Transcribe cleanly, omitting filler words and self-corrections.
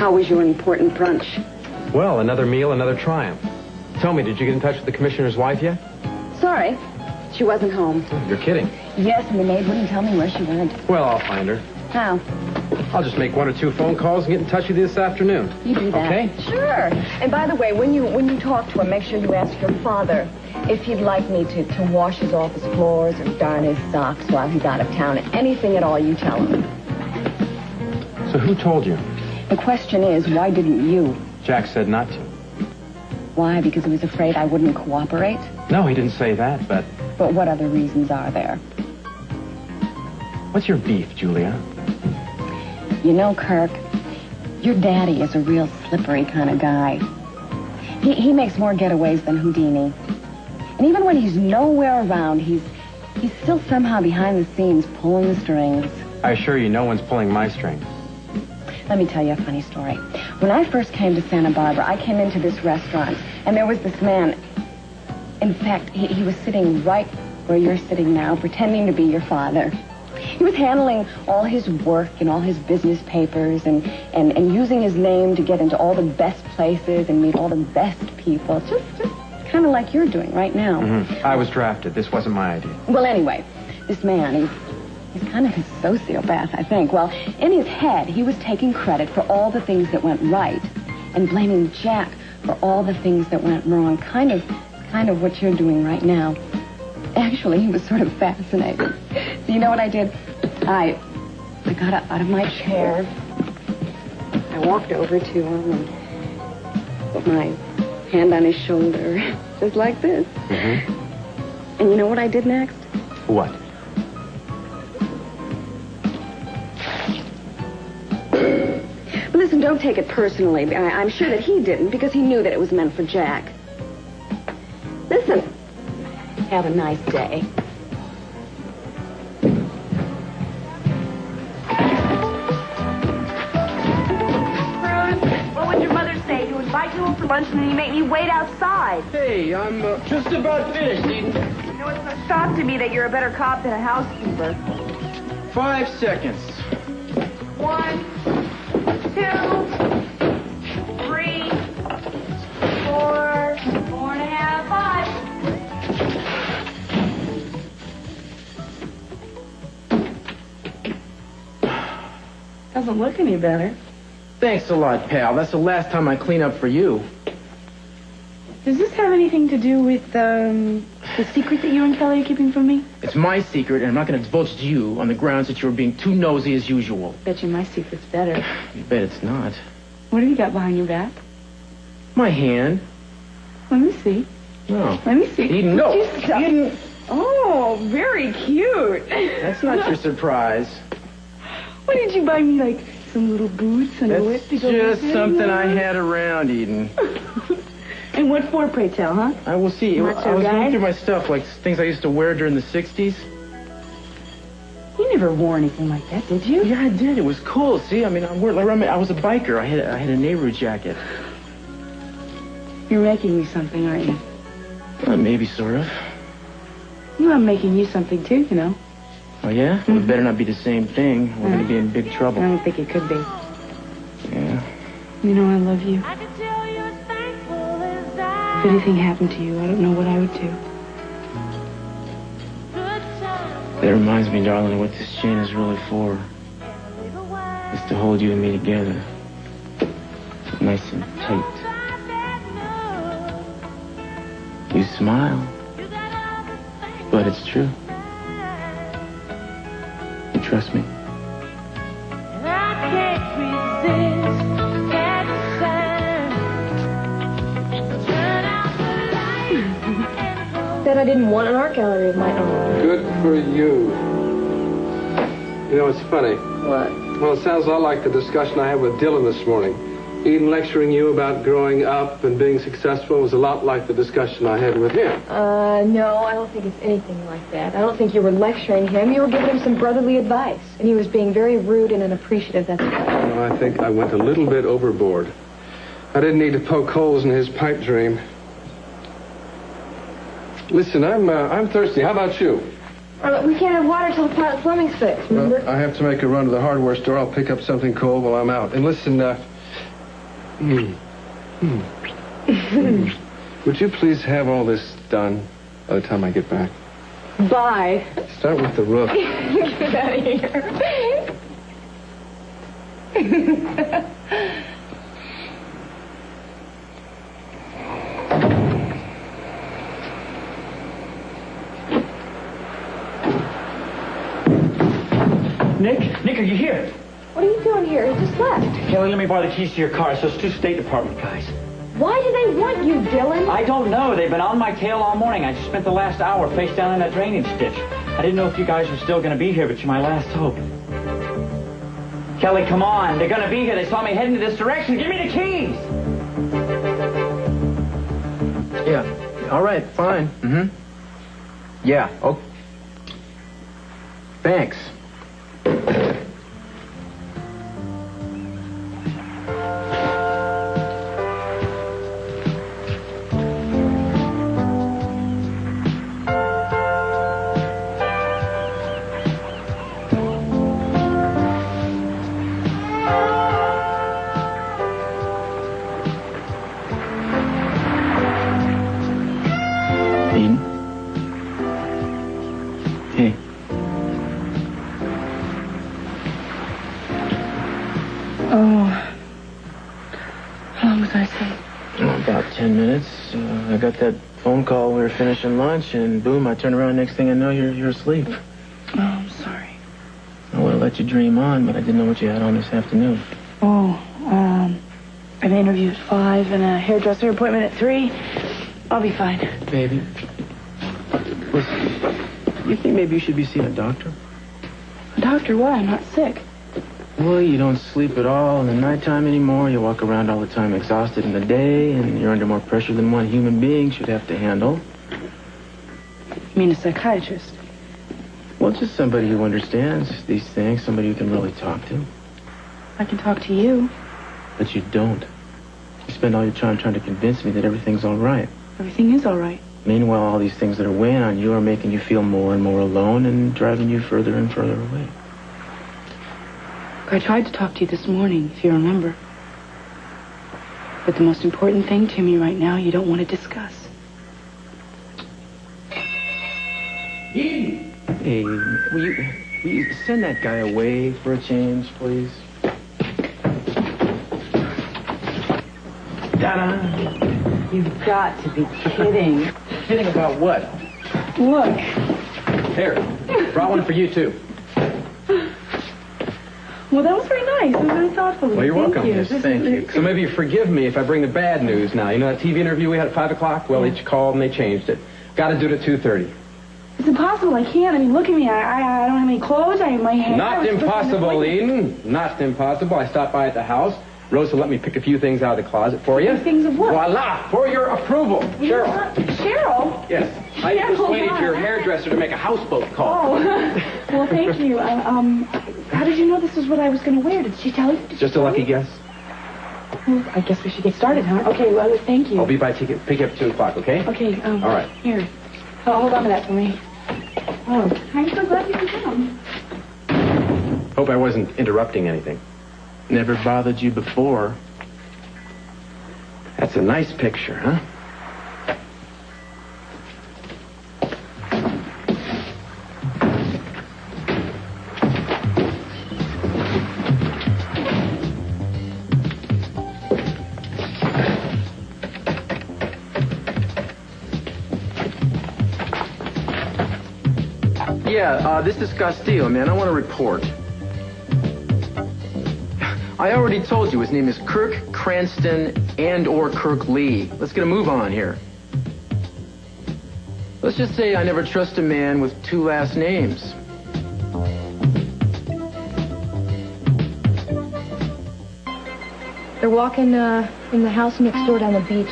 How was your important brunch? Well, another meal, another triumph. Tell me, did you get in touch with the commissioner's wife yet? Sorry, she wasn't home. You're kidding. Yes, and the maid wouldn't tell me where she went. Well, I'll find her. How? I'll just make 1 or 2 phone calls and get in touch with you this afternoon. You do that. Okay? Sure. And by the way, when you talk to him, make sure you ask your father if he'd like me to wash his office floors or darn his socks while he's out of town. Anything at all, you tell him. So who told you? The question is, why didn't you? Jack said not to. Why? Because he was afraid I wouldn't cooperate? No, he didn't say that, but... But what other reasons are there? What's your beef, Julia? You know, Kirk, your daddy is a real slippery kind of guy. He makes more getaways than Houdini. And even when he's nowhere around, he's still somehow behind the scenes pulling the strings. I assure you, no one's pulling my strings. Let me tell you a funny story. When I first came to Santa Barbara, I came into this restaurant, and there was this man. In fact, he was sitting right where you're sitting now, pretending to be your father. He was handling all his work and all his business papers and using his name to get into all the best places and meet all the best people. Just kind of like you're doing right now. Mm-hmm. I was drafted. This wasn't my idea. Well, anyway, this man, he's kind of a sociopath, I think. Well, in his head, he was taking credit for all the things that went right and blaming Jack for all the things that went wrong. Kind of what you're doing right now. Actually, he was sort of fascinated. So you know what I did? I got out of my chair. I walked over to him and put my hand on his shoulder, just like this. Mm-hmm. And you know what I did next? What? But listen, don't take it personally. I'm sure that he didn't, because he knew that it was meant for Jack. Listen, have a nice day. What would your mother say? You invite me home for lunch and then you make me wait outside. Hey, I'm just about finished, Eden. You know, it's a shock to me that you're a better cop than a housekeeper. 5 seconds. 1, 2, 3, 4, 4.5, 5. Doesn't look any better. Thanks a lot, pal. That's the last time I clean up for you. Does this have anything to do with the secret that you and Kelly are keeping from me? It's my secret, and I'm not going to divulge it to you on the grounds that you're being too nosy as usual. Bet you my secret's better. You bet it's not. What have you got behind your back? My hand. Let me see. No. Let me see. Eden, no. Would you stop? Eden. Oh, very cute. That's not your surprise. What did you buy me, like some little boots and a whip That's to go just with it? something I had around, Eden. And what for, pray tell, huh? I will see. I Macho was guy? going through my stuff, like things I used to wear during the 60s. You never wore anything like that, did you? Yeah, I did. It was cool. See, I mean, I was a biker. I had a Nehru jacket. You're making me something, aren't you? Maybe, sort of. Well, I'm making you something, too, you know. Oh, yeah? Mm-hmm. Well, it better not be the same thing. We're going to be in big I trouble. don't think it could be. Yeah. You know I love you. I can tell you as thankful as I. If anything happened to you, I don't know what I would do. That reminds me, darling, what this chain is really for. It's to hold you and me together. Nice and tight. You smile. But it's true. You trust me? I can't resist, can't stand. Said I didn't want an art gallery of my own. Good for you. You know, it's funny. What? Well, it sounds a lot like the discussion I had with Dylan this morning. Eden lecturing you about growing up and being successful was a lot like the discussion I had with him. No, I don't think it's anything like that. I don't think you were lecturing him. You were giving him some brotherly advice. And he was being very rude and unappreciative, that's what. Well, I think I went a little bit overboard. I didn't need to poke holes in his pipe dream. Listen, I'm thirsty. How about you? We can't have water till the plumbing's fixed, remember? Well, I have to make a run to the hardware store. I'll pick up something cold while I'm out. And listen, Would you please have all this done by the time I get back? Bye. Start with the roof. Get out of here. Nick, are you here? What are you doing here? You just left. Kelly, let me borrow the keys to your car. It's those two State Department guys. Why do they want you, Dylan? I don't know. They've been on my tail all morning. I just spent the last hour face down in that drainage ditch. I didn't know if you guys were still going to be here, but you're my last hope. Kelly, come on. They're going to be here. They saw me heading in this direction. Give me the keys. Yeah. All right, fine. Yeah, oh. Thanks. Eden? Hey. Oh. How long was I asleep? About 10 minutes. I got that phone call. We were finishing lunch, and boom, I turn around. Next thing I know, you're asleep. Oh, I'm sorry. I would have let you dream on, but I didn't know what you had on this afternoon. Oh, an interview at 5 and a hairdresser appointment at 3. I'll be fine. Baby. Listen, you think maybe you should be seeing a doctor? Doctor, why? I'm not sick. Well, you don't sleep at all in the nighttime anymore. You walk around all the time exhausted in the day, and you're under more pressure than one human being should have to handle. You mean a psychiatrist? Well, just somebody who understands these things, somebody who can really talk to. I can talk to you. But you don't. You spend all your time trying to convince me that everything's all right. Everything is all right. Meanwhile, all these things that are weighing on you are making you feel more and more alone and driving you further and further away. I tried to talk to you this morning, if you remember. But the most important thing to me right now, you don't want to discuss. Hey, will you send that guy away for a change, please? Ta-da! You've got to be kidding. Kidding about what? Look. Here, brought one for you, too. Well, that was very nice. It was very thoughtful. Well, you're welcome. You. Yes, thank you. So maybe you forgive me if I bring the bad news now. You know that TV interview we had at 5 o'clock? Well, they called and they changed it. Got to do it at 2:30. It's impossible. I can't. I mean, look at me. I don't have any clothes. I have my hair. Not impossible, Eden. Not impossible. I stopped by at the house. Rosa let me pick a few things out of the closet for you. Things of what? Voila! For your approval. Cheryl. Cheryl? Yes. I persuaded your hairdresser to make a houseboat call. Oh. Well, thank you. How did you know this is what I was going to wear? Did she tell you? Just a lucky guess. Well, I guess we should get started, huh? Okay, well, thank you. I'll be by pick you up at 2 o'clock, okay? Okay, All right. Here. Oh, hold on to that for me. Oh, I'm so glad you could come. Hope I wasn't interrupting anything. Never bothered you before. That's a nice picture, huh? Yeah, this is Castillo, man. I want to report. I already told you his name is Kirk Cranston and/or Kirk Lee. Let's get a move on here. Let's just say I never trust a man with 2 last names. They're walking in the house next door down the beach.